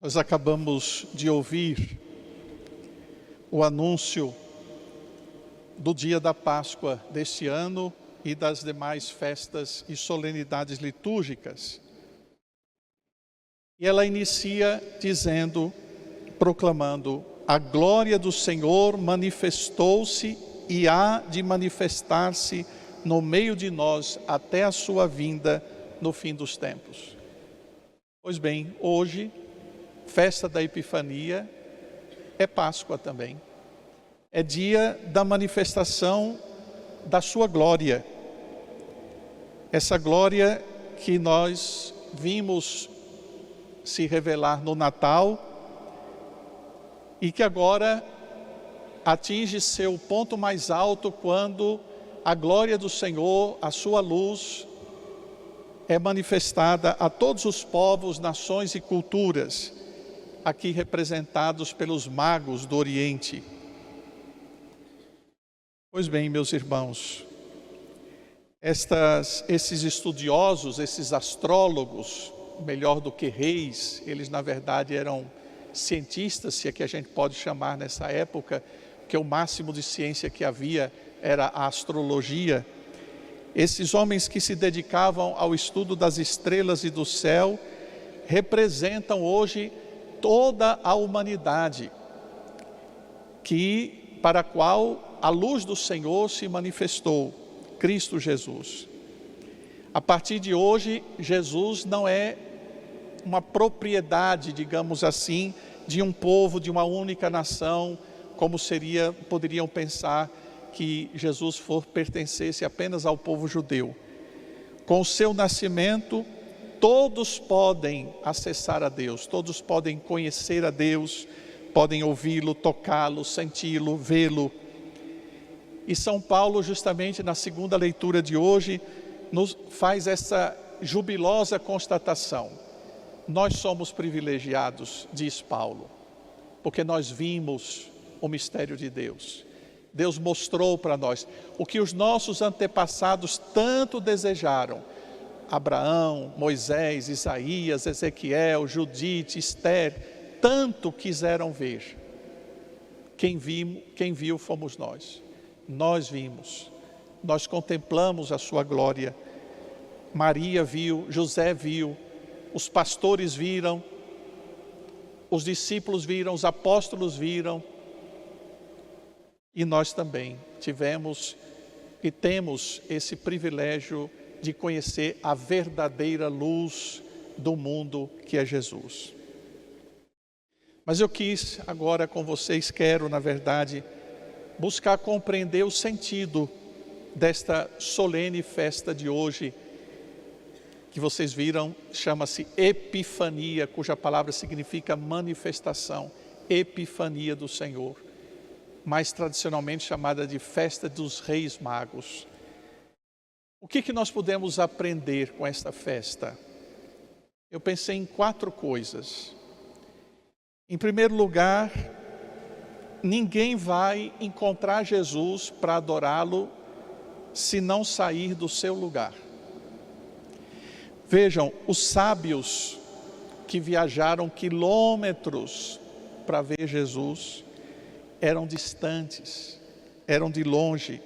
Nós acabamos de ouvir o anúncio do dia da Páscoa deste ano e das demais festas e solenidades litúrgicas. E ela inicia dizendo, proclamando: a glória do Senhor manifestou-se e há de manifestar-se no meio de nós até a sua vinda no fim dos tempos. Pois bem, hoje, festa da Epifania, é Páscoa também. É dia da manifestação da sua glória. Essa glória que nós vimos se revelar no Natal e que agora atinge seu ponto mais alto quando a glória do Senhor, a sua luz, é manifestada a todos os povos, nações e culturas, aqui representados pelos magos do Oriente. Pois bem, meus irmãos, esses estudiosos, esses astrólogos, melhor do que reis, eles na verdade eram cientistas, se é que a gente pode chamar nessa época, que o máximo de ciência que havia era a astrologia. Esses homens que se dedicavam ao estudo das estrelas e do céu, representam hoje toda a humanidade, para a qual a luz do Senhor se manifestou, Cristo Jesus. A partir de hoje, Jesus não é uma propriedade, digamos assim, de um povo, de uma única nação, como poderiam pensar que Jesus pertencesse apenas ao povo judeu. Com o seu nascimento, todos podem acessar a Deus, todos podem conhecer a Deus, podem ouvi-lo, tocá-lo, senti-lo, vê-lo. E São Paulo, justamente na segunda leitura de hoje, nos faz essa jubilosa constatação. Nós somos privilegiados, diz Paulo, porque nós vimos o mistério de Deus. Deus mostrou para nós o que os nossos antepassados tanto desejaram. Abraão, Moisés, Isaías, Ezequiel, Judite, Esther, tanto quiseram ver. Quem viu fomos nós. Nós vimos, nós contemplamos a sua glória. Maria viu, José viu, os pastores viram, os discípulos viram, os apóstolos viram. E nós também tivemos e temos esse privilégio de conhecer a verdadeira luz do mundo, que é Jesus. Mas eu quis agora com vocês, quero na verdade, buscar compreender o sentido desta solene festa de hoje, que vocês viram, chama-se Epifania, cuja palavra significa manifestação, Epifania do Senhor, mais tradicionalmente chamada de Festa dos Reis Magos. O que nós podemos aprender com esta festa? Eu pensei em 4 coisas. Em primeiro lugar, ninguém vai encontrar Jesus para adorá-lo se não sair do seu lugar. Vejam, os sábios que viajaram quilômetros para ver Jesus eram distantes, eram de longe.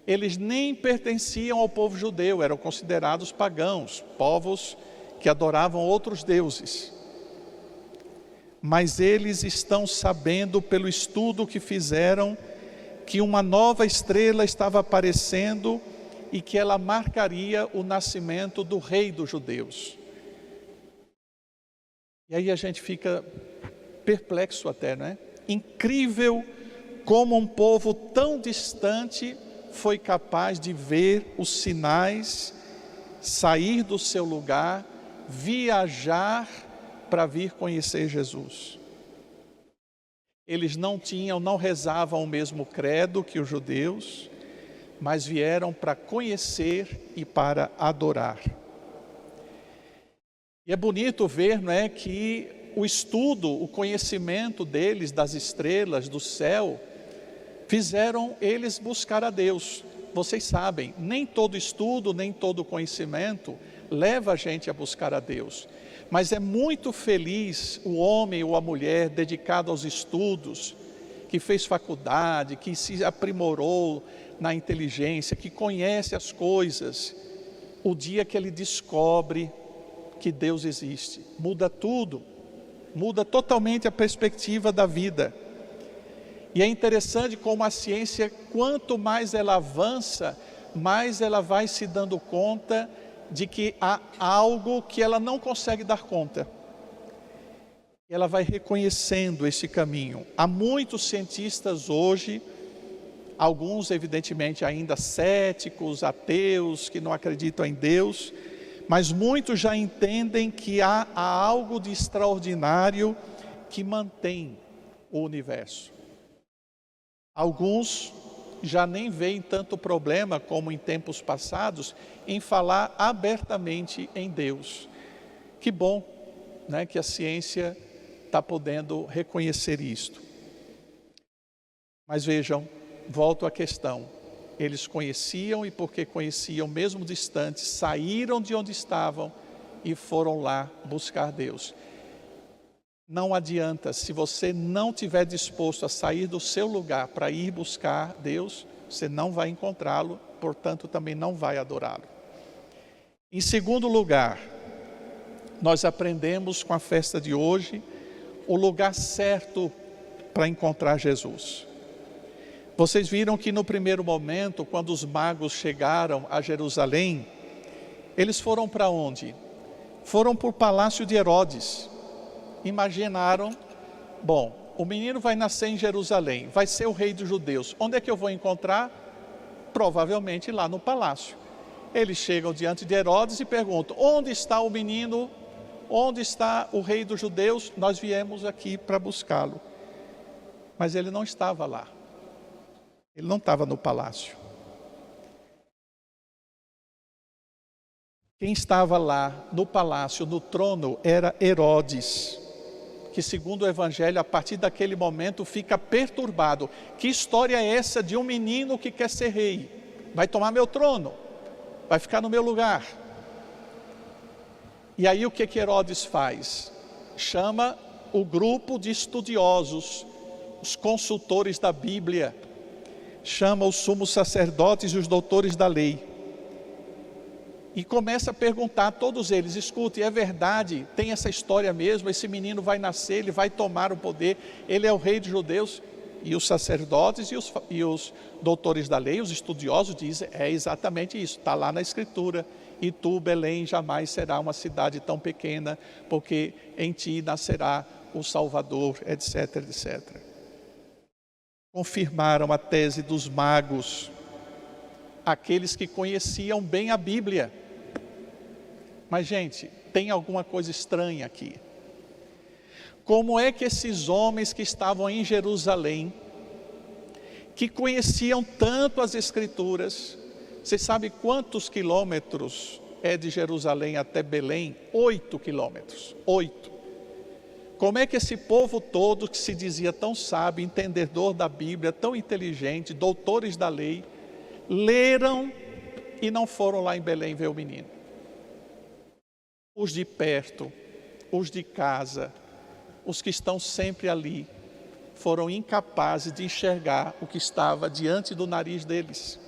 Eles nem pertenciam ao povo judeu, eram considerados pagãos, povos que adoravam outros deuses. Mas eles estão sabendo, pelo estudo que fizeram, que uma nova estrela estava aparecendo e que ela marcaria o nascimento do rei dos judeus. E aí a gente fica perplexo até, não é? Incrível como um povo tão distante foi capaz de ver os sinais, sair do seu lugar, viajar para vir conhecer Jesus. Eles não rezavam o mesmo credo que os judeus, mas vieram para conhecer e para adorar. E é bonito ver, não é, que o estudo, o conhecimento deles das estrelas, do céu, fizeram eles buscar a Deus. Vocês sabem, nem todo estudo, nem todo conhecimento leva a gente a buscar a Deus. Mas é muito feliz o homem ou a mulher dedicado aos estudos, que fez faculdade, que se aprimorou na inteligência, que conhece as coisas, o dia que ele descobre que Deus existe. Muda tudo, muda totalmente a perspectiva da vida. E é interessante como a ciência, quanto mais ela avança, mais ela vai se dando conta de que há algo que ela não consegue dar conta. Ela vai reconhecendo esse caminho. Há muitos cientistas hoje, alguns evidentemente ainda céticos, ateus, que não acreditam em Deus, mas muitos já entendem que há algo de extraordinário que mantém o universo. Alguns já nem veem tanto problema como em tempos passados em falar abertamente em Deus. Que bom, né, que a ciência está podendo reconhecer isto. Mas vejam, volto à questão. Eles conheciam e porque conheciam, mesmo distantes, saíram de onde estavam e foram lá buscar Deus. Não adianta, se você não estiver disposto a sair do seu lugar para ir buscar Deus, você não vai encontrá-lo, portanto também não vai adorá-lo. Em segundo lugar, nós aprendemos com a festa de hoje o lugar certo para encontrar Jesus. Vocês viram que no primeiro momento, quando os magos chegaram a Jerusalém, eles foram para onde? Foram para o palácio de Herodes. Imaginaram, bom, o menino vai nascer em Jerusalém, vai ser o rei dos judeus. Onde é que eu vou encontrar? Provavelmente lá no palácio. Eles chegam diante de Herodes e perguntam: onde está o menino? Onde está o rei dos judeus? Nós viemos aqui para buscá-lo. Mas ele não estava lá. Ele não estava no palácio. Quem estava lá no palácio, no trono, era Herodes, que segundo o Evangelho, a partir daquele momento fica perturbado. Que história é essa de um menino que quer ser rei? Vai tomar meu trono, vai ficar no meu lugar. E aí o que Herodes faz? Chama o grupo de estudiosos, os consultores da Bíblia, chama os sumos sacerdotes e os doutores da lei. E começa a perguntar a todos eles: escute, é verdade, tem essa história mesmo, esse menino vai nascer, ele vai tomar o poder, ele é o rei dos judeus? E os sacerdotes e os doutores da lei, os estudiosos dizem: é exatamente isso, está lá na escritura. E tu, Belém, jamais será uma cidade tão pequena, porque em ti nascerá o Salvador, etc, etc. Confirmaram a tese dos magos, aqueles que conheciam bem a Bíblia. Mas, gente, tem alguma coisa estranha aqui. Como é que esses homens que estavam em Jerusalém, que conheciam tanto as Escrituras, você sabe quantos quilômetros é de Jerusalém até Belém? 8 quilômetros, 8. Como é que esse povo todo, que se dizia tão sábio, entendedor da Bíblia, tão inteligente, doutores da lei, leram e não foram lá em Belém ver o menino? Os de perto, os de casa, os que estão sempre ali, foram incapazes de enxergar o que estava diante do nariz deles.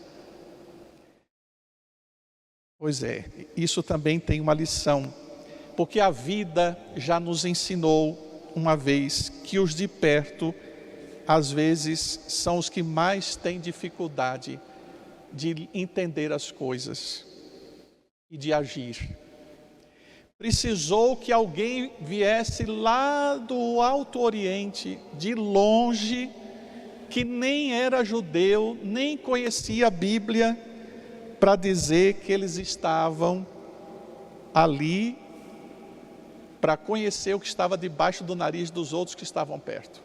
Pois é, isso também tem uma lição, porque a vida já nos ensinou uma vez que os de perto, às vezes, são os que mais têm dificuldade de entender as coisas e de agir. Precisou que alguém viesse lá do Alto Oriente, de longe, que nem era judeu, nem conhecia a Bíblia, para dizer que eles estavam ali para conhecer o que estava debaixo do nariz dos outros que estavam perto.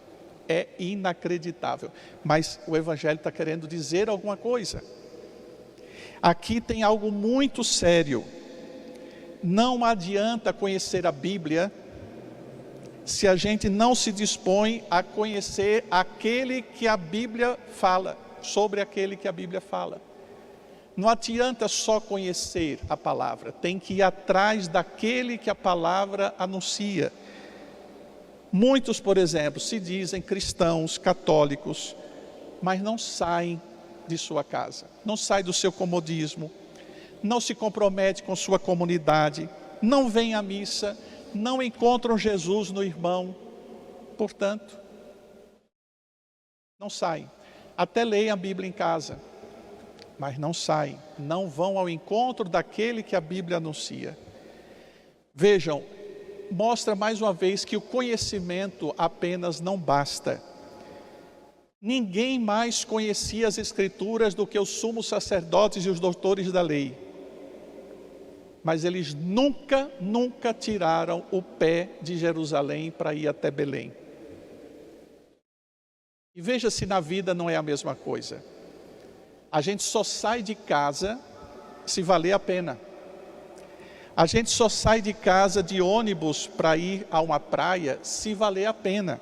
É inacreditável, mas o Evangelho está querendo dizer alguma coisa. Aqui tem algo muito sério. Não adianta conhecer a Bíblia se a gente não se dispõe a conhecer aquele que a Bíblia fala, sobre aquele que a Bíblia fala. Não adianta só conhecer a palavra, tem que ir atrás daquele que a palavra anuncia. Muitos, por exemplo, se dizem cristãos, católicos, mas não saem de sua casa, não saem do seu comodismo, não se compromete com sua comunidade, não vêm à missa, não encontram Jesus no irmão, portanto, não saem. Até leem a Bíblia em casa, mas não saem, não vão ao encontro daquele que a Bíblia anuncia. Vejam, mostra mais uma vez que o conhecimento apenas não basta. Ninguém mais conhecia as Escrituras do que os sumos sacerdotes e os doutores da lei. Mas eles nunca tiraram o pé de Jerusalém para ir até Belém. E veja se na vida não é a mesma coisa. A gente só sai de casa se valer a pena. A gente só sai de casa de ônibus para ir a uma praia se valer a pena.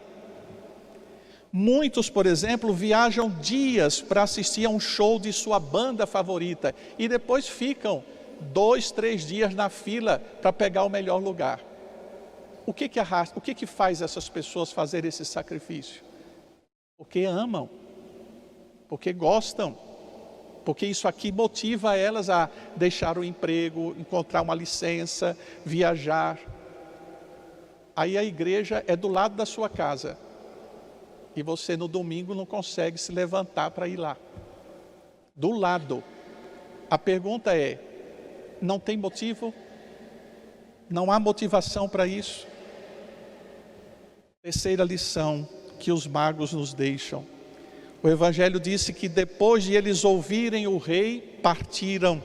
Muitos, por exemplo, viajam dias para assistir a um show de sua banda favorita e depois ficam 2, 3 dias na fila para pegar o melhor lugar. O que faz essas pessoas fazer esse sacrifício? Porque amam, porque gostam, porque isso aqui motiva elas a deixar o emprego, encontrar uma licença, viajar. Aí a igreja é do lado da sua casa e você no domingo não consegue se levantar para ir lá. Do lado. A pergunta é, não tem motivo? Não há motivação para isso? Terceira lição que os magos nos deixam. O Evangelho disse que depois de eles ouvirem o rei, partiram.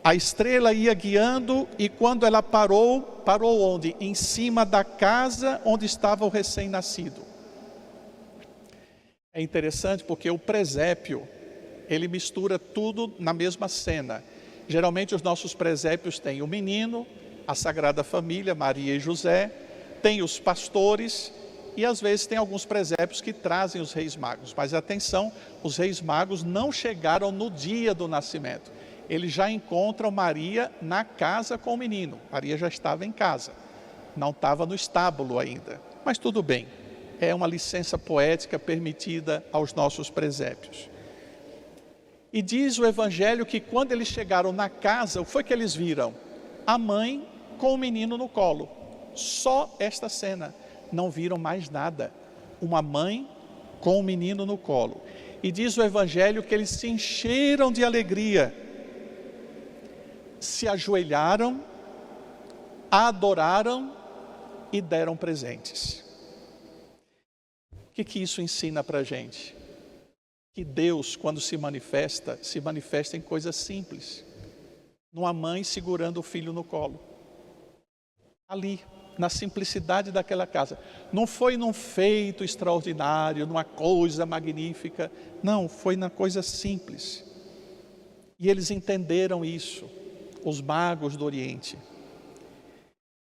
A estrela ia guiando e quando ela parou onde? Em cima da casa onde estava o recém-nascido. É interessante porque o presépio, ele mistura tudo na mesma cena. Geralmente os nossos presépios têm o menino, a Sagrada Família, Maria e José, tem os pastores e às vezes tem alguns presépios que trazem os reis magos. Mas atenção, os reis magos não chegaram no dia do nascimento. Eles já encontram Maria na casa com o menino. Maria já estava em casa, não estava no estábulo ainda. Mas tudo bem, é uma licença poética permitida aos nossos presépios. E diz o Evangelho que quando eles chegaram na casa, o que foi que eles viram? A mãe com o menino no colo. Só esta cena. Não viram mais nada. Uma mãe com o menino no colo. E diz o Evangelho que eles se encheram de alegria. Se ajoelharam, adoraram e deram presentes. O que isso ensina para a gente? Que Deus, quando se manifesta em coisas simples. Numa mãe segurando o filho no colo. Ali, na simplicidade daquela casa. Não foi num feito extraordinário, numa coisa magnífica. Não, foi na coisa simples. E eles entenderam isso, os magos do Oriente.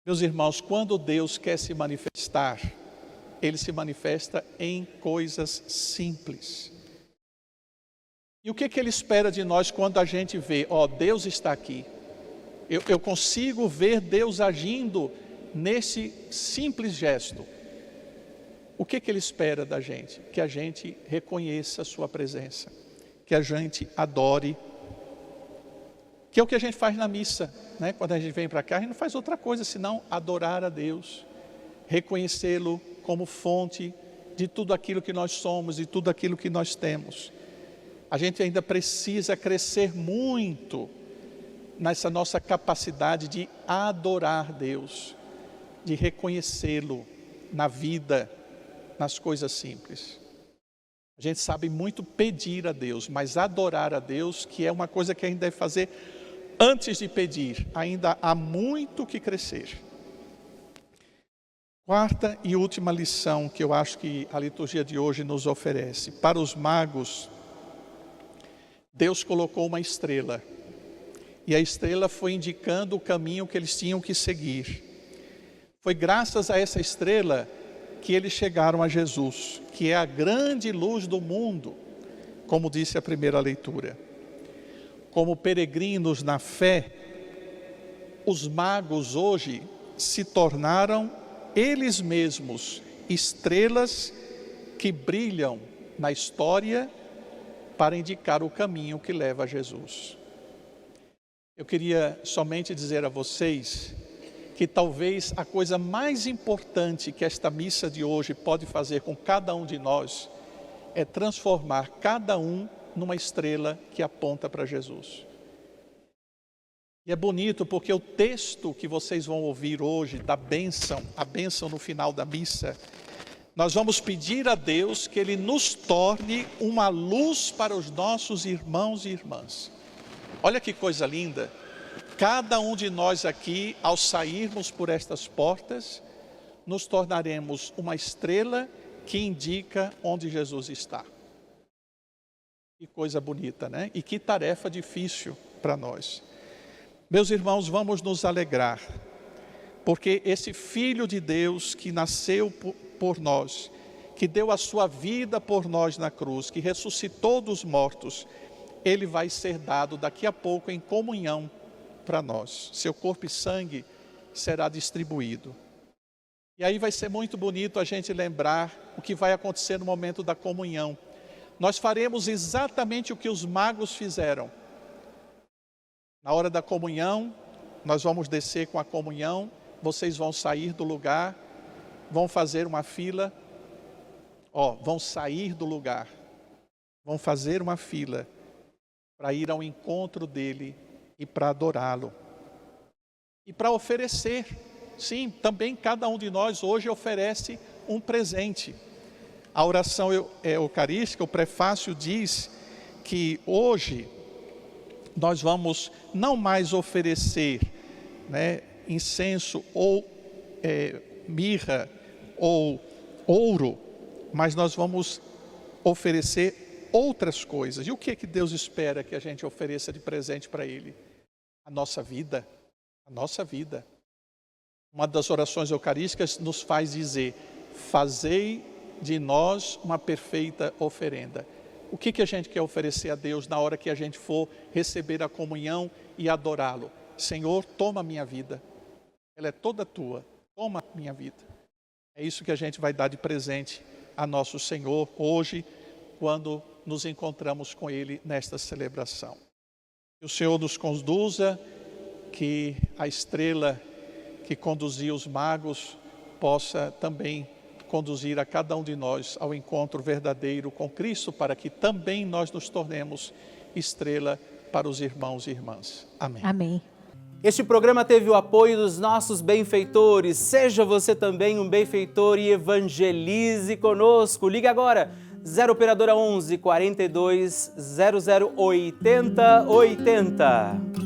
Meus irmãos, quando Deus quer se manifestar, Ele se manifesta em coisas simples. E o que Ele espera de nós quando a gente vê, Deus está aqui. Eu consigo ver Deus agindo nesse simples gesto. O que Ele espera da gente? Que a gente reconheça a sua presença, que a gente adore, que é o que a gente faz na missa, né? Quando a gente vem para cá, a gente não faz outra coisa senão adorar a Deus, reconhecê-lo como fonte de tudo aquilo que nós somos e tudo aquilo que nós temos. A gente ainda precisa crescer muito nessa nossa capacidade de adorar Deus, de reconhecê-lo na vida, nas coisas simples. A gente sabe muito pedir a Deus, mas adorar a Deus, que é uma coisa que a gente deve fazer antes de pedir, ainda há muito que crescer. Quarta e última lição que eu acho que a liturgia de hoje nos oferece. Para os magos, Deus colocou uma estrela. E a estrela foi indicando o caminho que eles tinham que seguir. Foi graças a essa estrela que eles chegaram a Jesus, que é a grande luz do mundo, como disse a primeira leitura. como peregrinos na fé, os magos hoje se tornaram eles mesmos estrelas que brilham na história para indicar o caminho que leva a Jesus. Eu queria somente dizer a vocês que talvez a coisa mais importante que esta missa de hoje pode fazer com cada um de nós é transformar cada um numa estrela que aponta para Jesus. E é bonito porque o texto que vocês vão ouvir hoje da bênção, a bênção no final da missa, nós vamos pedir a Deus que Ele nos torne uma luz para os nossos irmãos e irmãs. Olha que coisa linda, cada um de nós aqui, ao sairmos por estas portas, nos tornaremos uma estrela que indica onde Jesus está. Que coisa bonita, né? E que tarefa difícil para nós. Meus irmãos, vamos nos alegrar, porque esse Filho de Deus que nasceu por nós, que deu a sua vida por nós na cruz, que ressuscitou dos mortos, Ele vai ser dado daqui a pouco em comunhão para nós. Seu corpo e sangue será distribuído. E aí vai ser muito bonito a gente lembrar o que vai acontecer no momento da comunhão. Nós faremos exatamente o que os magos fizeram. Na hora da comunhão, nós vamos descer com a comunhão, vocês vão sair do lugar, vão fazer uma fila, vão sair do lugar, vão fazer uma fila para ir ao encontro dele e para adorá-lo. E para oferecer, sim, também cada um de nós hoje oferece um presente. A oração eucarística, o prefácio diz que hoje nós vamos não mais oferecer, né, incenso ou mirra ou ouro, mas nós vamos oferecer outras coisas. E o que é que Deus espera que a gente ofereça de presente para Ele? A nossa vida, a nossa vida. Uma das orações eucarísticas nos faz dizer: fazei de nós uma perfeita oferenda. O que a gente quer oferecer a Deus na hora que a gente for receber a comunhão e adorá-lo? Senhor, toma minha vida, ela é toda tua, toma minha vida. É isso que a gente vai dar de presente a nosso Senhor hoje, quando nos encontramos com Ele nesta celebração. Que o Senhor nos conduza, que a estrela que conduzia os magos possa também conduzir a cada um de nós ao encontro verdadeiro com Cristo, para que também nós nos tornemos estrela para os irmãos e irmãs. Amém. Amém. Este programa teve o apoio dos nossos benfeitores. Seja você também um benfeitor e evangelize conosco. Ligue agora, 0 operadora 11 42 00 80 80.